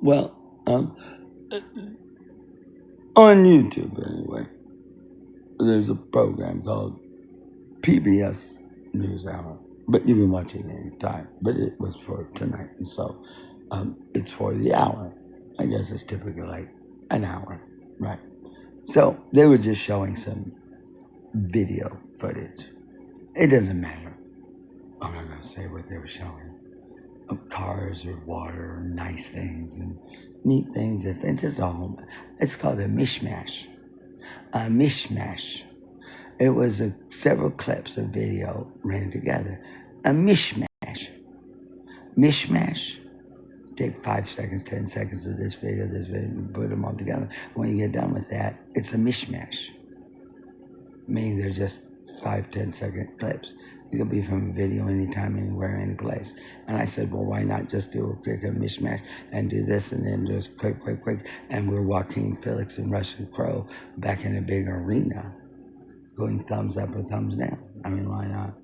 Well, on YouTube anyway, there's a program called PBS NewsHour, but you can watch it anytime. But it was for tonight, and so it's for the hour. I guess it's typically like an hour, right? So they were just showing some video footage. It doesn't matter. I'm not gonna say what they were showing. Cars or water, or nice things and neat things. It's just all. It's called a mishmash. A mishmash. It was several clips of video ran together. A mishmash. Mishmash. Take 5 seconds, 10 seconds of this video, and put them all together. When you get done with that, it's a mishmash. Meaning they're just 5, 10-second clips. It could be from a video anytime, anywhere, any place. And I said, well, why not just do a quick mishmash and do this and then just quick. And we're Joaquin Felix and Russian Crowe back in a big arena going thumbs up or thumbs down. I mean, why not?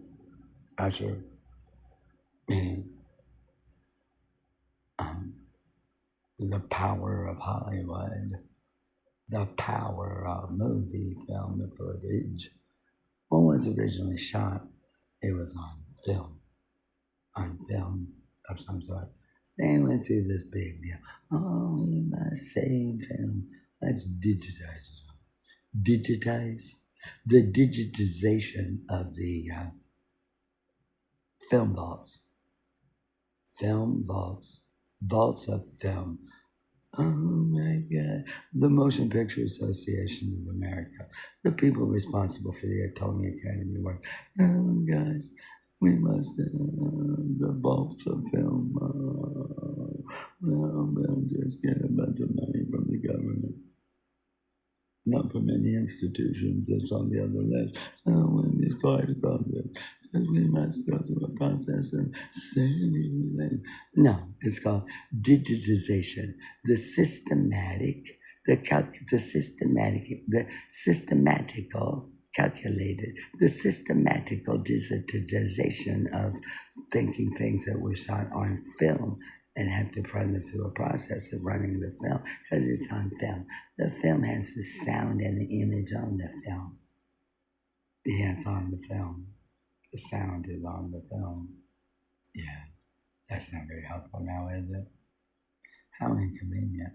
Usher, meaning the power of Hollywood, the power of movie film footage. What was originally shot, it was on film of some sort. They went through this big deal. Oh, we must save film. Let's digitize it. Digitize? The digitization of the film vaults. Film vaults. Vaults of film. Oh my God. The Motion Picture Association of America. The people responsible for the Tony Academy Award. Oh gosh. We must the vaults of film. We'll just get a bunch of money from the government. Not from any institutions that's on the other list. When it's called to Congress, because we must go through a process of saving them. No, it's called digitization. The systematic, the systematical calculated, the systematical digitization of thinking things that were shot on film and have to run them through a process of running the film because it's on film. The film has the sound and the image on the film. Yeah, it's on the film. The sound is on the film. Yeah, that's not very helpful now, is it? How inconvenient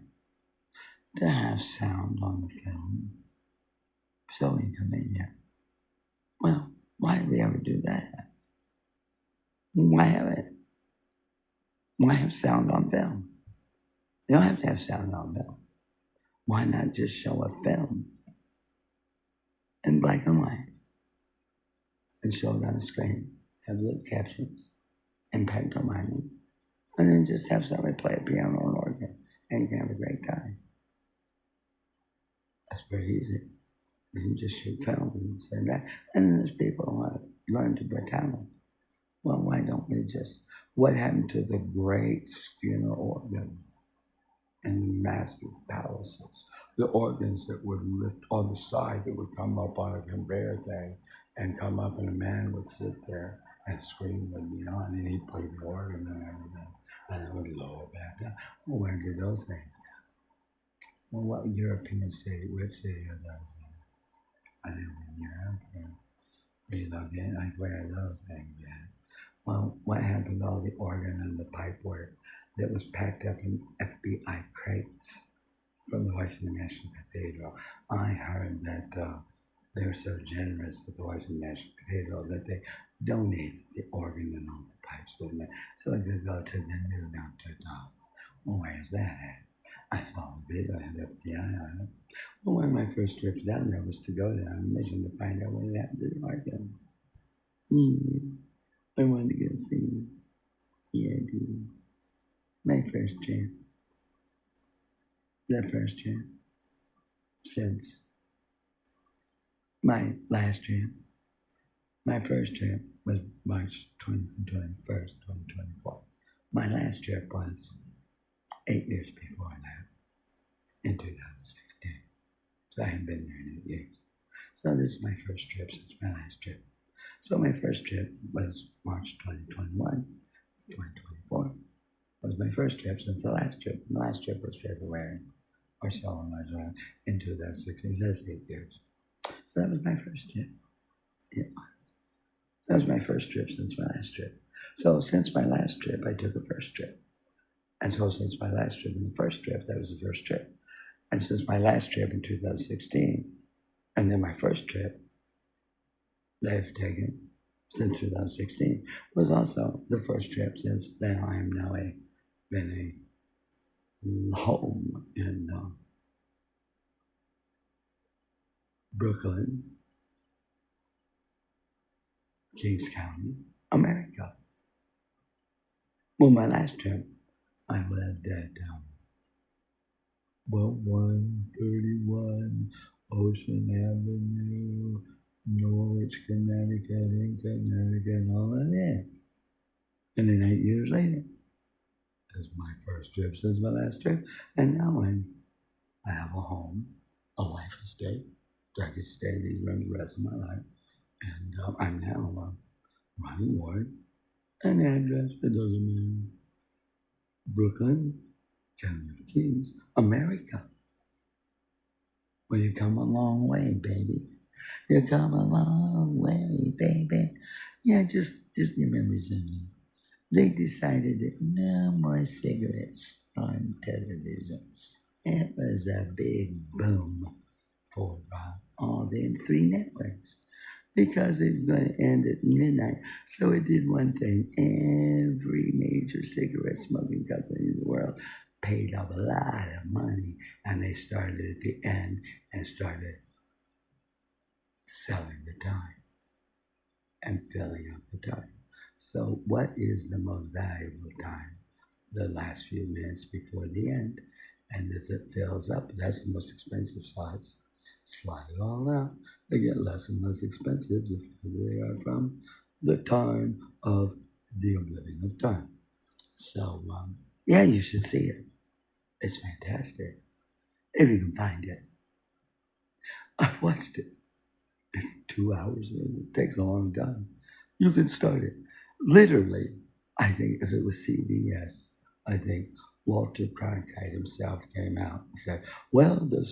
to have sound on the film. So inconvenient. Well, why did we ever do that? Why have it? Why have sound on film? You don't have to have sound on film. Why not just show a film in black and white and show it on the screen, have little captions and pantomiming, and then just have somebody play a piano or organ and you can have a great time. That's pretty easy. You can just shoot film and send that. And then there's people who want to learn to play talent. Well, why don't we just, what happened to the great Skinner organ and the massive palaces? The organs that would lift on the side that would come up on a conveyor thing and come up and a man would sit there and scream would be on and he'd play the organ and everything. And it would lower back down. Well, where did those things go? Well, what European city, which city are those in? I live in Europe and relocate, like where are those things at? Well, what happened to all the organ and the pipe work that was packed up in FBI crates from the Washington National Cathedral? I heard that they were so generous at the Washington National Cathedral that they donated the organ and all the pipes, didn't they? So it could go to the new Notre Dame. Well, where's that at? I saw a video and FBI on it. Well, one of my first trips down there was to go there on a mission to find out what had happened to the organ. I wanted to go see EAD. My first trip. The first trip since my last trip. My first trip was March 20th and 21st, 2024. My last trip was 8 years before that, in 2016. So I hadn't been there in 8 years. So this is my first trip since my last trip. So my first trip was March 2021, 2024. was my first trip since the last trip. The last trip was February or so around in 2016. So that's 8 years. So that was my first trip. Yeah. That was my first trip since my last trip. So since my last trip, I took a first trip. And so since my last trip and the first trip, that was the first trip. And since my last trip in 2016, and then my first trip that I've taken since 2016 was also the first trip since then. I am now been a home in Brooklyn, Kings County, America. Well, my last trip, I lived at 131 Ocean Avenue, Norwich, Connecticut, and all of that. And then 8 years later, that's my first trip since my last trip. And now I have a home, a life estate. I could stay these rooms the rest of my life. And I'm now Ronnie-Ward. An address, it doesn't matter. Brooklyn, County of Kings, America. Well, you come a long way, baby. You come a long way, baby. Yeah, just remember something. They decided that no more cigarettes on television. It was a big boom for all the 3 networks because it was going to end at midnight. So it did one thing. Every major cigarette smoking company in the world paid up a lot of money, and they started at the end and started selling the time and filling up the time. So what is the most valuable time? The last few minutes before the end. And as it fills up, that's the most expensive slots. Slide it all out. They get less and less expensive the further they are from the time of the Oblivion of time. So, yeah, you should see it. It's fantastic. If you can find it. I've watched it. It's 2 hours. It takes a long time. You can start it. Literally, I think if it was CBS, I think Walter Cronkite himself came out and said, well, the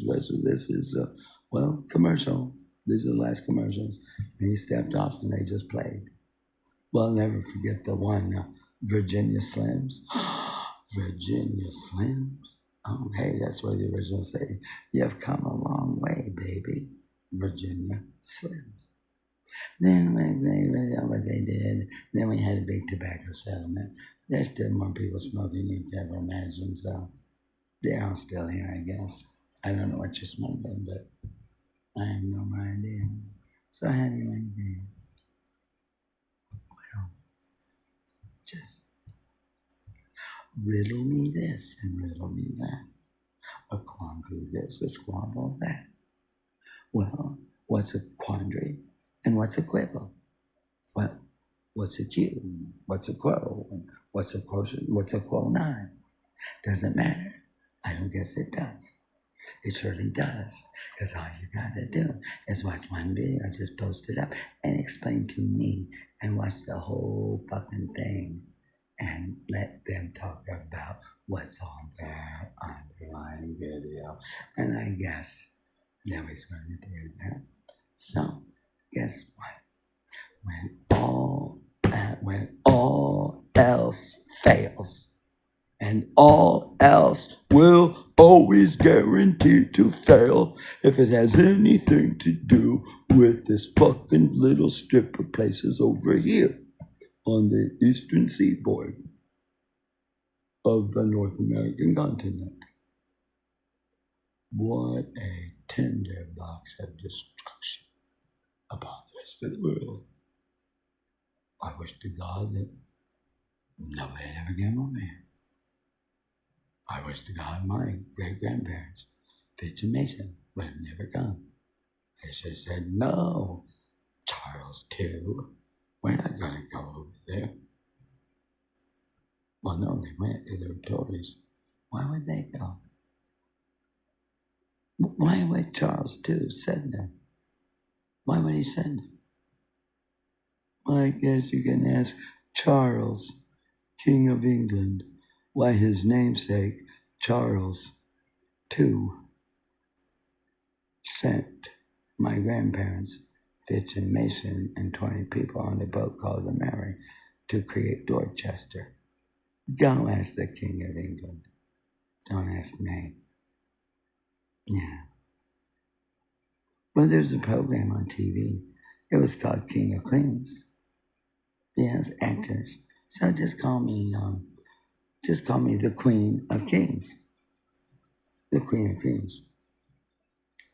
rest of this is, commercial. These are the last commercials. And he stepped off and they just played. Well, I'll never forget the one, Virginia Slims. Virginia Slims? Oh, hey, that's where the original say, you've come a long way, baby. Virginia Slims. Then what they did, then we had a big tobacco settlement. There's still more people smoking than you can ever imagine, so they're all still here, I guess. I don't know what you're smoking, but I have no idea. So how do you like that? Well, just riddle me this and riddle me that. A quandary this, a squabble that. Well, what's a quandary and what's a quibble? Well, what's a Q? What's a quo? What's a quotient? What's a quo nine? Doesn't matter. I don't guess it does. It surely does. Because all you gotta do is watch one video I just posted up and explain to me and watch the whole fucking thing and let them talk about what's on that underlying video. And I guess nobody's going to do that. So, guess what? When all else fails, and all else will always guarantee to fail if it has anything to do with this fucking little strip of places over here on the eastern seaboard of the North American continent. What a tinderbox of destruction upon the rest of the world. I wish to God that nobody ever came over here. I wish to God my great-grandparents, Fitz and Mason, would have never come. They should have said, no, Charles II, we're not going to go over there. Well, no, they went because they were Tories. Why would they go? Why would Charles II send them? Why would he send them? Well, I guess you can ask Charles, King of England, why his namesake, Charles II, sent my grandparents, Fitch and Mason, and 20 people on a boat called the Mary to create Dorchester. Don't ask the King of England. Don't ask me. Yeah. Well, there's a program on TV. It was called King of Queens. Yes, actors. So just call me the Queen of Kings. The Queen of Kings.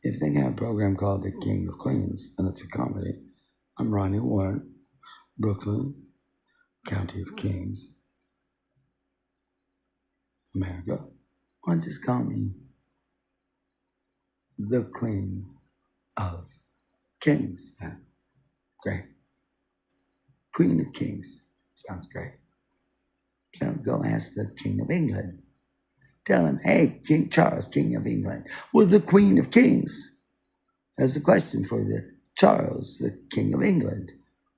If they got a program called The King of Queens, and it's a comedy, I'm Ronnie-Ward, Brooklyn, County of Kings, America. Or just call me the Queen of Kings. Then. Great. Queen of Kings. Sounds great. So go ask the King of England. Tell him, hey, King Charles, King of England. Well, the Queen of Kings. There's a question for the Charles, the King of England.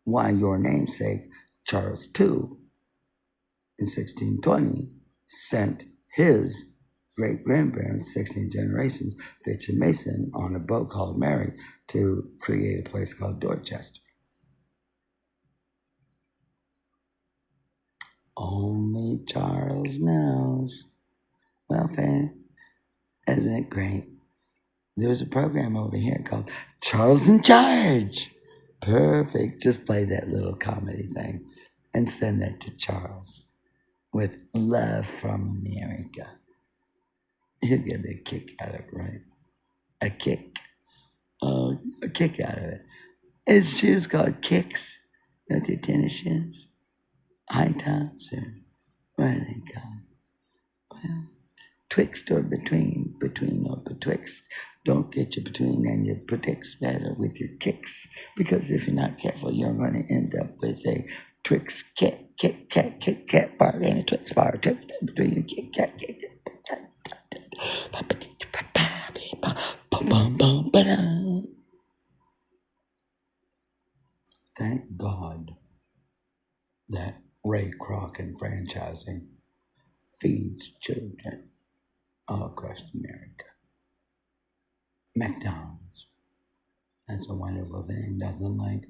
Why your namesake, Charles II, in 1620, sent his great-grandparents, 16 generations, Fitch and Mason, on a boat called Mary to create a place called Dorchester. Only Charles knows. Well, fam, isn't it great? There's a program over here called Charles in Charge. Perfect. Just play that little comedy thing and send that to Charles with love from America. He'll get a kick out of it, right? A kick. Oh, a kick out of it. His shoes called kicks. Not your tennis shoes. High tops or where are they called? Well, twixt or between or betwixt. Don't get your between and your betwixt better with your kicks, because if you're not careful, you're going to end up with a twixt cat bar and a twixt bar, twixt between kick cat. Thank God that Ray Kroc and franchising feeds children all across America. McDonald's. That's a wonderful thing. Nothing like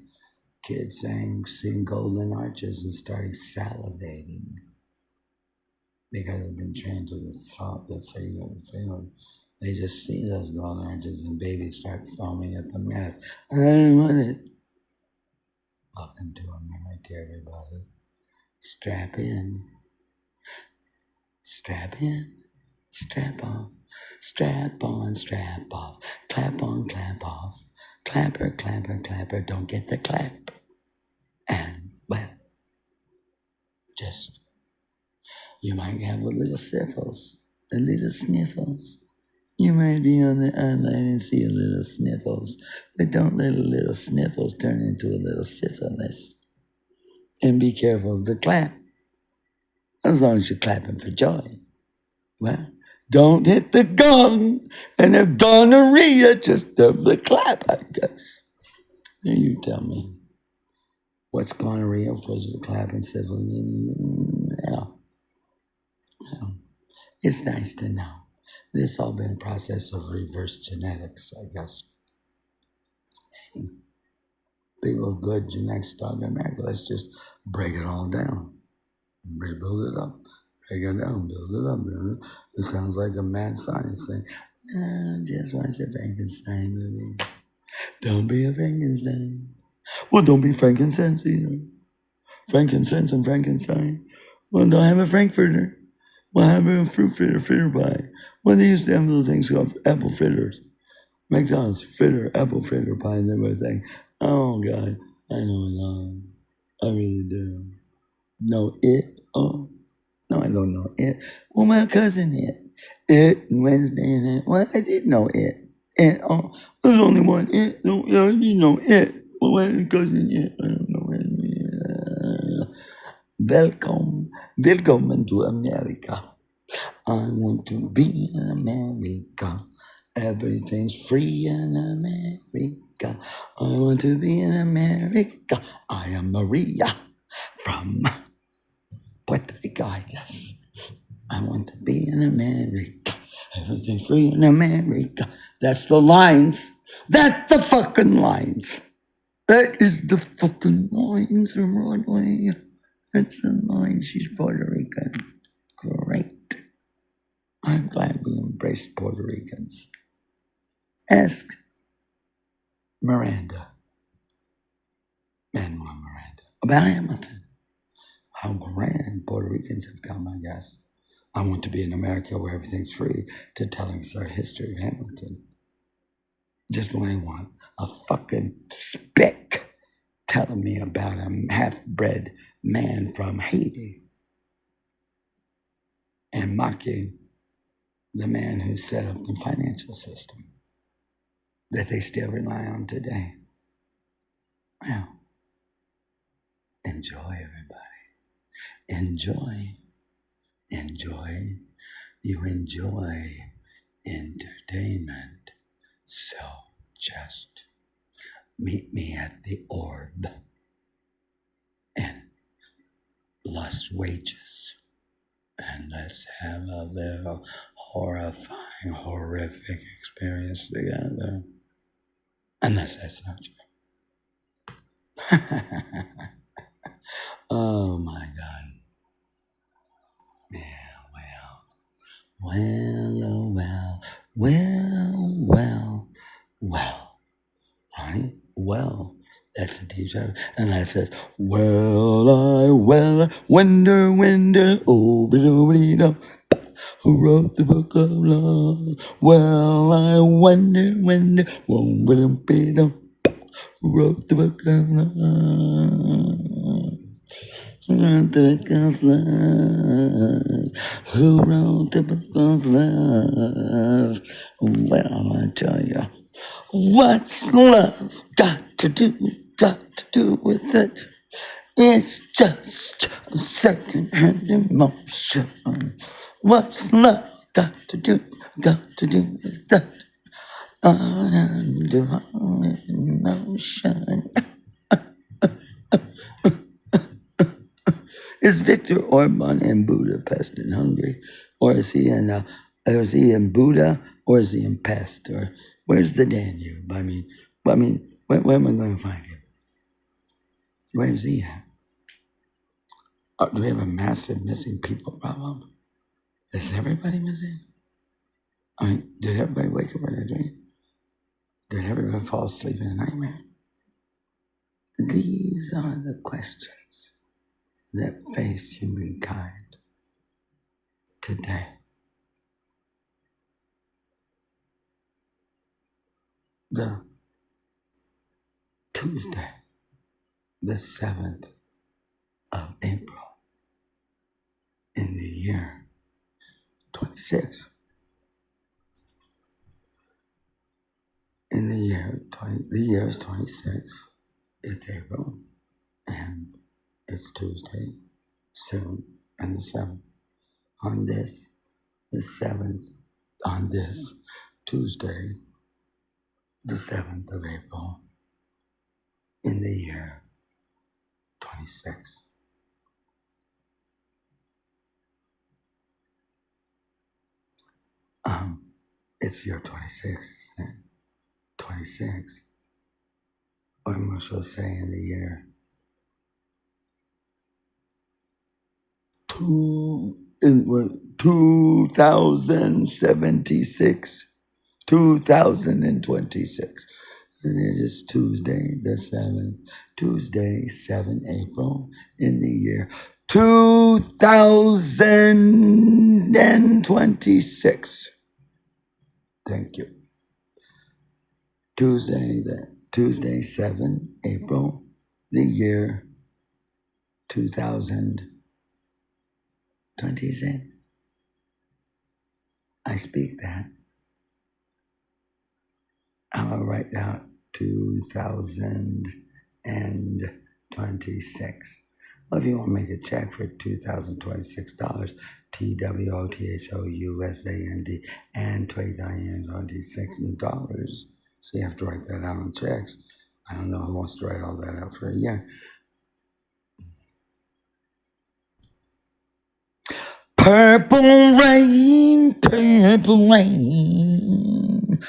kids seeing golden arches and starting salivating because they've been trained to the thought that they just see those golden arches and babies start foaming at the mouth. I don't want it. Welcome to America, everybody. Strap in. Strap in. Strap off. Strap on, strap off. Clap on, clap off. Clapper, clapper, clapper. Don't get the clap. And, well, just, you might have a little sniffles. A little sniffles. You might be on the online and see a little sniffles. But don't let a little sniffles turn into a little syphilis. And be careful of the clap. As long as you're clapping for joy. Well, don't hit the gong and the gonorrhea, just of the clap, I guess. Now you tell me, what's gonorrhea versus the clap and syphilis? It's nice to know. This all been a process of reverse genetics, I guess. Hey, people with good genetics start in America. Let's just break it all down. Rebuild it up. Break it down, build it up. It sounds like a mad science thing. No, just watch the Frankenstein movies. Don't be a Frankenstein. Well, don't be frankincense either. Frankincense and Frankenstein. Well, don't have a Frankfurter. Well, have a fruit fritter pie. Well, they used to have little things called apple fritters. McDonald's fritter, apple fritter pie, and everything. Oh, God. I know it all. I really do. Know it? Oh, no, I don't know it. Well, my cousin it. It and Wednesday and it. Well, I did know it. And there's only one it. No, yeah, you know it. Well, my cousin it. I don't know it. Welcome to America. I want to be in America. Everything's free in America. I want to be in America. I am Maria from Puerto Rico, I guess. I want to be in America. Everything's free in America. That's the lines. That's the fucking lines. That is the fucking lines from Broadway. That's the line. She's Puerto Rican. Great. I'm glad we embraced Puerto Ricans. Ask Manuel Miranda, about Hamilton. How grand Puerto Ricans have come, I guess. I want to be in America where everything's free, to telling us our history of Hamilton. Just when I want a fucking spick telling me about a half-bred man from Haiti and mocking the man who set up the financial system that they still rely on today. Well, enjoy, everybody. Enjoy. Enjoy. You enjoy entertainment. So just meet me at the Orb in Lost Wages. And let's have a little horrifying, horrific experience together. Unless that's not true. Oh my God. Yeah, well. Right? Well, that's a deep dive. And that says, well, I wonder, oh, who wrote the book of love? Well, I wonder, who wrote the book of love? Who wrote the book of love? Who wrote the book of love? Well, I tell you, what's love got to do with it? It's just a second-hand emotion. What's love got to do with that? Undefined emotion. Is Victor Orban in Budapest in Hungary, or is he in Buda, or is he in Pest, or where's the Danube? I mean, where am I going to find him? Where's he at? Do we have a massive missing people problem? Is everybody missing? I mean, did everybody wake up in a dream? Did everybody fall asleep in a nightmare? These are the questions that face humankind today. The Tuesday, the 7th of April, in the year 26. In the year is 26. It's April, and it's Tuesday, soon, and the 7th. On this, the 7th, on this Tuesday, the 7th of April, in the year 26. It's year 26, isn't it? 26. Or am I supposed to say in the year 2076, 2026. And it is Tuesday, the 7th, Tuesday, 7 April, in the year 2026. Thank you. Tuesday, 7 April, the year 2026. I speak that. I'll write down 2026. Well, if you want to make a check for $2,026, TWOTHOUSAND, and $20.26. So you have to write that out on checks. I don't know who wants to write all that out for a year. Purple rain, purple rain,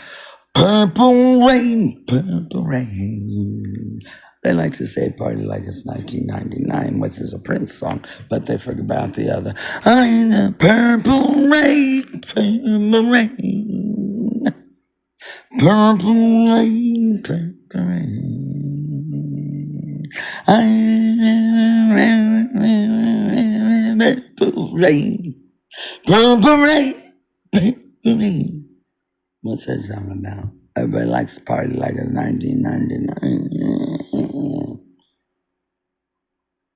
purple rain, purple rain. They like to say party like it's 1999, which is a Prince song, but they forget about the other. I'm the purple rain, purple rain, purple rain, purple rain. I'm purple rain, purple rain, purple rain. What's that song about? Everybody likes to party like it's 1999.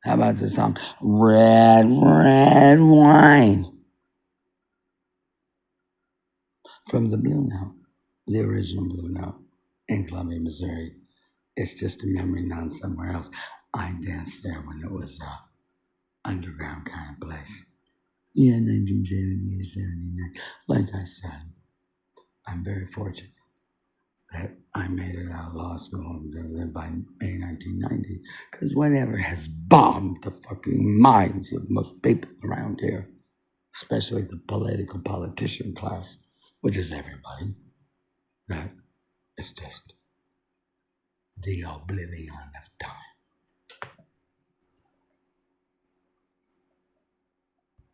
How about the song Red, Red Wine from the Blue Note, the original Blue Note in Columbia, Missouri. It's just a memory known somewhere else. I danced there when it was a underground kind of place. Yeah, 1970 or 79. Like I said, I'm very fortunate that I made it out of law school and everything by May 1990, because whatever has bombed the fucking minds of most people around here, especially the politician class, which is everybody, that it's just the oblivion of time.